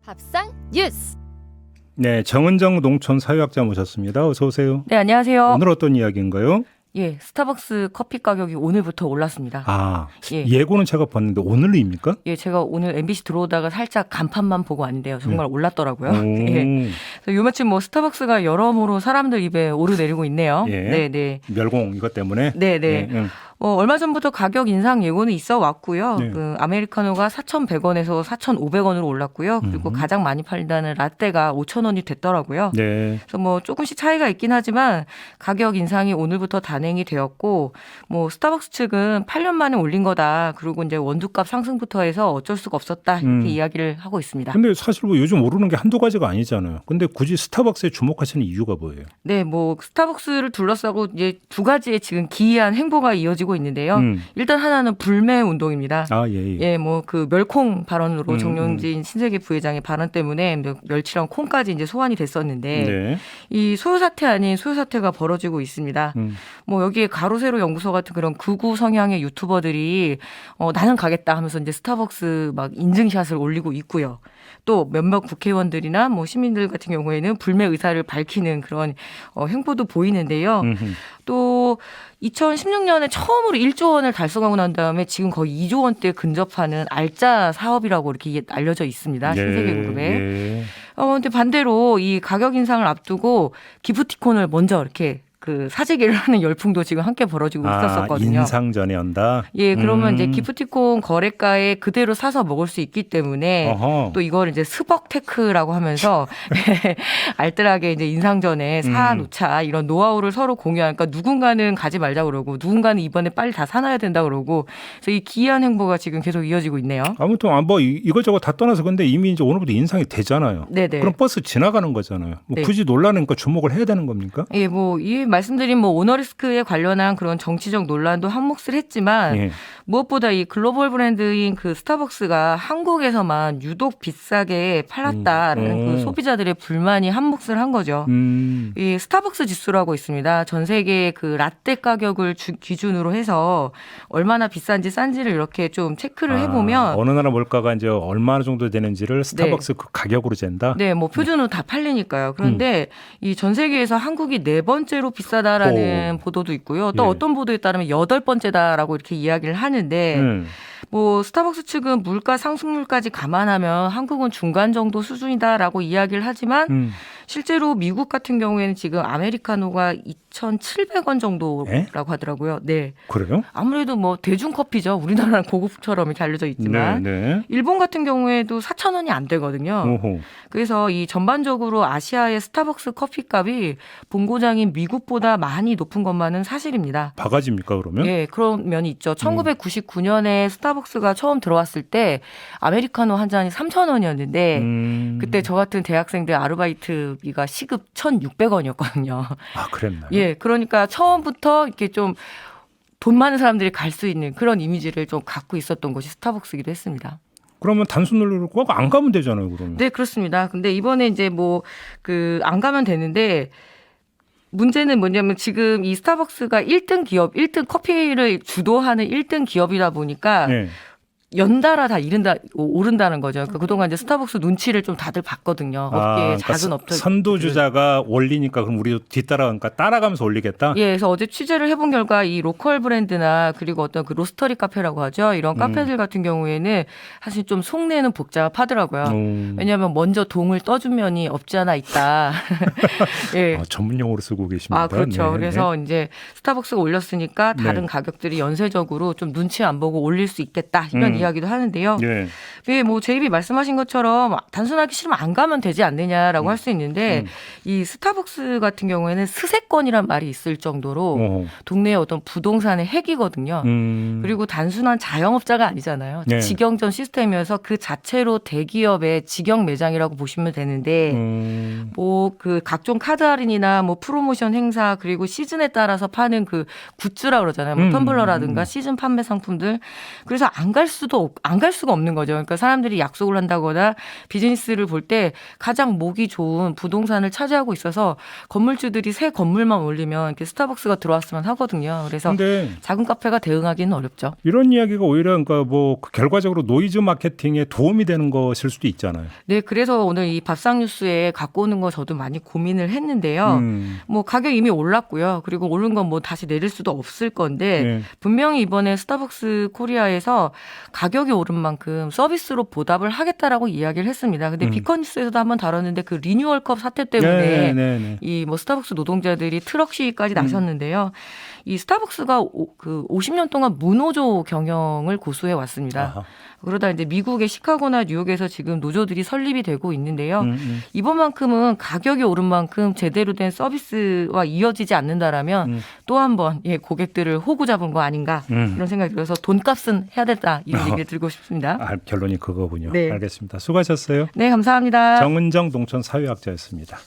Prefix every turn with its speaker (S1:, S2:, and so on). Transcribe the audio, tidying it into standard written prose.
S1: 밥상 뉴스.
S2: 네, 정은정 농촌 사회학자 모셨습니다. 어서 오세요.
S3: 네, 안녕하세요.
S2: 오늘 어떤 이야기인가요?
S3: 예, 스타벅스 커피 가격이 오늘부터 올랐습니다.
S2: 아,
S3: 예.
S2: 예고는 제가 봤는데 오늘입니까?
S3: 예, 제가 오늘 MBC 들어오다가 살짝 간판만 보고 왔는데요. 정말 올랐더라고요.
S2: 오.
S3: 예. 그래서 요마침 뭐 스타벅스가 여러모로 사람들 입에 오르내리고 있네요.
S2: 예.
S3: 네, 네.
S2: 멸공 이것 때문에.
S3: 네, 네.
S2: 예,
S3: 얼마 전부터 가격 인상 예고는 있어 왔고요.
S2: 네.
S3: 그 아메리카노가 4,100원에서 4,500원으로 올랐고요. 그리고 가장 많이 팔린다는 라떼가 5,000원이 됐더라고요.
S2: 네.
S3: 그래서 뭐 조금씩 차이가 있긴 하지만 가격 인상이 오늘부터 단행이 되었고, 뭐 스타벅스 측은 8년 만에 올린 거다. 그리고 이제 원두값 상승부터 해서 어쩔 수가 없었다. 이렇게 이야기를 하고 있습니다.
S2: 근데 사실 뭐 요즘 오르는 게 한두 가지가 아니잖아요. 근데 굳이 스타벅스에 주목하시는 이유가 뭐예요?
S3: 네, 뭐 스타벅스를 둘러싸고 이제 두 가지의 지금 기이한 행보가 이어지고 있는데요. 일단 하나는 불매 운동입니다.
S2: 아, 예.
S3: 예, 뭐 그 멸콩 발언으로 정용진 신세계 부회장의 발언 때문에 멸치랑 콩까지 이제 소환이 됐었는데
S2: 네.
S3: 이 소요 사태 아닌 소요 사태가 벌어지고 있습니다. 뭐 여기에 가로세로 연구소 같은 그런 극우 성향의 유튜버들이 나는 가겠다 하면서 이제 스타벅스 막 인증샷을 올리고 있고요. 또 몇몇 국회의원들이나 뭐 시민들 같은 경우에는 불매 의사를 밝히는 그런 행보도 보이는데요. 또 2016년에 처음으로 1조 원을 달성하고 난 다음에 지금 거의 2조 원대에 근접하는 알짜 사업이라고 이렇게 알려져 있습니다. 신세계그룹에.
S2: 예.
S3: 근데 반대로 이 가격 인상을 앞두고 기프티콘을 먼저 이렇게 그 사재기를 하는 열풍도 지금 함께 벌어지고 있었거든요.
S2: 인상 전에 한다.
S3: 예, 그러면 이제 기프티콘 거래가에 그대로 사서 먹을 수 있기 때문에
S2: 어허.
S3: 또 이걸 이제 스벅테크라고 하면서 알뜰하게 이제 인상 전에 사놓자 이런 노하우를 서로 공유하니까 누군가는 가지 말자 그러고 누군가는 이번에 빨리 다 사놔야 된다 그러고 그래서 이 기이한 행보가 지금 계속 이어지고 있네요.
S2: 아무튼 뭐 이것저것 다 떠나서 근데 이미 이제 오늘부터 인상이 되잖아요.
S3: 네네.
S2: 그럼 버스 지나가는 거잖아요. 뭐
S3: 네.
S2: 굳이 논란이니까 주목을 해야 되는 겁니까?
S3: 예, 뭐 이 말씀드린 뭐 오너리스크에 관련한 그런 정치적 논란도 한 몫을 했지만
S2: 예.
S3: 무엇보다 이 글로벌 브랜드인 그 스타벅스가 한국에서만 유독 비싸게 팔았다라는 그 소비자들의 불만이 한 몫을 한 거죠. 이 스타벅스 지수라고 있습니다. 전 세계 그 라떼 가격을 기준으로 해서 얼마나 비싼지 싼지를 이렇게 좀 체크를 해보면
S2: 어느 나라 물가가 이제 얼마나 정도 되는지를 스타벅스 그 가격으로 잰다.
S3: 네, 뭐 표준으로 다 팔리니까요. 그런데 이 전 세계에서 한국이 4번째로 비싸다라는 보도도 있고요. 또
S2: 예.
S3: 어떤 보도에 따르면 8번째다라고 이렇게 이야기를 하는데 뭐 스타벅스 측은 물가 상승률까지 감안하면 한국은 중간 정도 수준이다라고 이야기를 하지만 실제로 미국 같은 경우에는 지금 아메리카노가 2,700원 정도라고 하더라고요. 네.
S2: 그래요?
S3: 아무래도 뭐 대중커피죠. 우리나라는 고급처럼 이렇게 알려져 있지만
S2: 네.
S3: 일본 같은 경우에도 4,000원이 안 되거든요.
S2: 오호.
S3: 그래서 이 전반적으로 아시아의 스타벅스 커피값이 본고장인 미국보다 많이 높은 것만은 사실입니다.
S2: 바가지입니까 그러면?
S3: 예, 그런 면이 있죠. 1999년에 스타벅스가 처음 들어왔을 때 아메리카노 한 잔이 3,000원이었는데 그때 저 같은 대학생들 아르바이트비가 시급 1,600원이었거든요.
S2: 아, 그랬나요?
S3: 예, 그러니까 처음부터 이렇게 좀 돈 많은 사람들이 갈 수 있는 그런 이미지를 좀 갖고 있었던 것이 스타벅스이기도 했습니다.
S2: 그러면 단순 논리로 꼭 안 가면 되잖아요, 그러면.
S3: 네, 그렇습니다. 근데 이번에 이제 뭐 그 안 가면 되는데 문제는 뭐냐면 지금 이 스타벅스가 1등 기업, 1등 커피를 주도하는 1등 기업이다 보니까
S2: 네.
S3: 연달아 다 오른다는 거죠. 그러니까 그동안 이제 스타벅스 눈치를 좀 다들 봤거든요. 업계의 작은 업체.
S2: 선두주자가 올리니까 그럼 우리도 뒤따라가니까 따라가면서 올리겠다?
S3: 예, 그래서 어제 취재를 해본 결과 이 로컬 브랜드나 그리고 어떤 그 로스터리 카페라고 하죠. 이런 카페들 같은 경우에는 사실 좀 속내는 복잡하더라고요. 왜냐하면 먼저 동을 떠준 면이 없지 않아 있다. 예.
S2: 전문 용어로 쓰고 계십니다.
S3: 아, 그렇죠.
S2: 네.
S3: 그래서 이제 스타벅스가 올렸으니까 다른 가격들이 연쇄적으로 좀 눈치 안 보고 올릴 수 있겠다. 이런 이야기도 하는데요.
S2: 네.
S3: 예, 뭐 제이비 말씀하신 것처럼 단순하게 싫으면 안 가면 되지 않느냐라고 할 수 있는데 이 스타벅스 같은 경우에는 스세권이란 말이 있을 정도로 동네의 어떤 부동산의 핵이거든요. 그리고 단순한 자영업자가 아니잖아요.
S2: 네.
S3: 직영전 시스템이어서 그 자체로 대기업의 직영 매장이라고 보시면 되는데 뭐 그 각종 카드 할인이나 뭐 프로모션 행사 그리고 시즌에 따라서 파는 그 굿즈라 그러잖아요. 뭐 텀블러라든가 시즌 판매 상품들. 그래서 안 갈 수도 안 갈 수가 없는 거죠. 그러니까 사람들이 약속을 한다거나 비즈니스를 볼 때 가장 목이 좋은 부동산을 차지하고 있어서 건물주들이 새 건물만 올리면 이렇게 스타벅스가 들어왔으면 하거든요. 그래서
S2: 근데
S3: 작은 카페가 대응하기는 어렵죠.
S2: 이런 이야기가 오히려 그러니까 뭐 결과적으로 노이즈 마케팅에 도움이 되는 것일 수도 있잖아요.
S3: 네, 그래서 오늘 이 밥상 뉴스에 갖고 오는 거 저도 많이 고민을 했는데요. 뭐 가격 이미 올랐고요. 그리고 오른 건 뭐 다시 내릴 수도 없을 건데
S2: 네.
S3: 분명히 이번에 스타벅스 코리아에서 가격이 오른 만큼 서비스로 보답을 하겠다라고 이야기를 했습니다. 근데 비컨 뉴스에서도 한번 다뤘는데 그 리뉴얼컵 사태 때문에 이 뭐 스타벅스 노동자들이 트럭 시위까지 나섰는데요. 이 스타벅스가 그 50년 동안 무노조 경영을 고수해 왔습니다.
S2: 아하.
S3: 그러다 이제 미국의 시카고나 뉴욕에서 지금 노조들이 설립이 되고 있는데요. 이번만큼은 가격이 오른 만큼 제대로 된 서비스와 이어지지 않는다라면 또 한 번 고객들을 호구 잡은 거 아닌가 이런 생각이 들어서 돈값은 해야 됐다 이런 얘기를 들고 싶습니다.
S2: 결론이 그거군요.
S3: 네.
S2: 알겠습니다. 수고하셨어요.
S3: 네, 감사합니다.
S2: 정은정 농촌 사회학자였습니다.